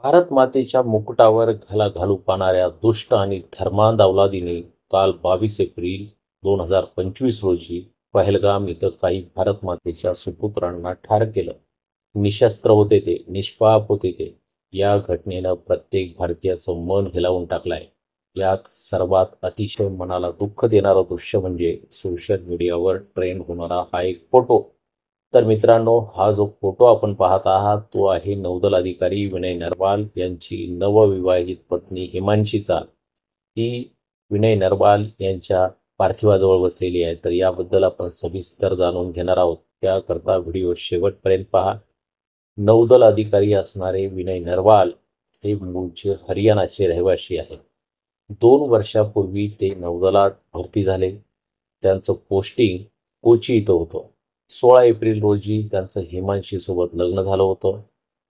भारत मातेच्या मुकुटावर घाला घालू पाहणाऱ्या दुष्ट आणि धर्मांध अवलादीने काल 22 एप्रिल 2025 रोजी पहलगाम इथं काही भारत मातेच्या सुपुत्रांना ठार केलं. निशस्त्र होते ते, निष्पाप होते ते. या घटनेनं प्रत्येक भारतीयाचं मन हेलावून टाकलंय. यात सर्वात अतिशय मनाला दुःख देणारं दृश्य म्हणजे सोशल मीडियावर ट्रेंड होणारा हा एक फोटो. तर मित्रांनो, हा जो फोटो आपण पाहत आहात तो आहे नौदल अधिकारी विनय नरवाल यांची नवविवाहित पत्नी हिमांशी चाल. ही विनय नरवाल यांच्या पार्थिवाजवळ बसलेली आहे. तर याबद्दल आपण सविस्तर जाणून घेणार आहोत. त्याकरता व्हिडिओ शेवटपर्यंत पहा. नौदल अधिकारी असणारे विनय नरवाल हे मूळचे हरियाणाचे रहिवासी आहेत. 2 वर्षापूर्वी ते नौदलात भरती झाले. त्यांचं पोस्टिंग कोची इथं होतं. 16 एप्रिल रोजी त्यांचं हिमांशीसोबत लग्न झालं होतं.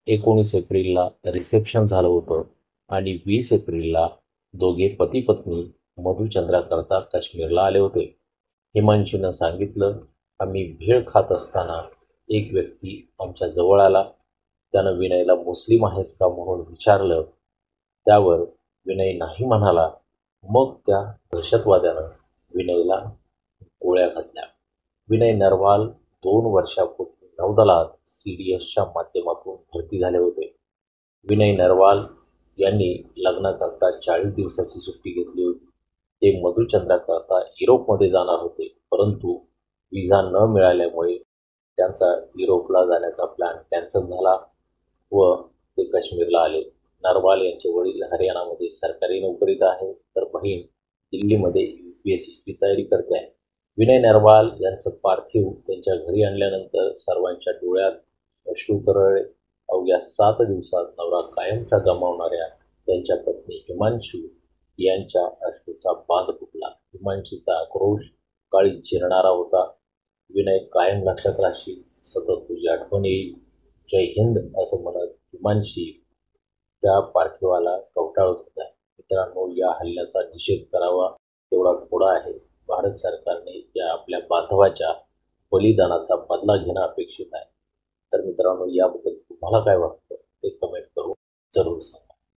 19 एप्रिलला रिसेप्शन झालं होतं आणि 20 एप्रिलला दोघे पती पत्नी मधुचंद्राकरता काश्मीरला आले होते. हिमांशीनं सांगितलं, आम्ही भेळ खात असताना एक व्यक्ती आमच्या जवळ आला. त्यानं विनयला मुस्लिम आहेस का म्हणून विचारलं. त्यावर विनय नाही म्हणाला. मग त्या दहशतवाद्यानं विनयला गोळ्या घातल्या. विनय नरवाल 2 वर्षापूर्वी नौदलात CDSच्या माध्यमातून भरती झाले होते. विनय नरवाल यांनी लग्नाकरता 40 दिवसाची सुट्टी घेतली होती. ते मधुचंद्राकरता युरोपमध्ये जाणार होते, परंतु विजा न मिळाल्यामुळे त्यांचा युरोपला जाण्याचा प्लॅन कॅन्सल झाला व ते काश्मीरला आले. नरवाल यांचे वडील हरियाणामध्ये सरकारी नोकरीत आहे, तर बहीण दिल्लीमध्ये UPSCची तयारी करते आहे. विनय नरवाल यांचं पार्थिव त्यांच्या घरी आणल्यानंतर सर्वांच्या डोळ्यात अश्रू तरळले. अवघ्या 7 दिवसात नवरा कायमचा गमावणाऱ्या त्यांच्या पत्नी हिमांशू यांच्या अश्रूचा बांध फुटला. हिमांशीचा आक्रोश काळी चिरणारा होता. विनय कायम लक्षात राहशील, सतत तुझी आठवण येईल, जय हिंद असं म्हणत हिमांशी त्या पार्थिवाला कवटाळत होत्या. मित्रांनो, या हल्ल्याचा निषेध करावा तेवढा थोडा आहे. भारत सरकारने या आपल्या बांधवाच्या बलिदानाचा बदला घेणं अपेक्षित आहे. तर मित्रांनो, याबद्दल तुम्हाला काय वाटतं ते कमेंट करून जरूर सांगा.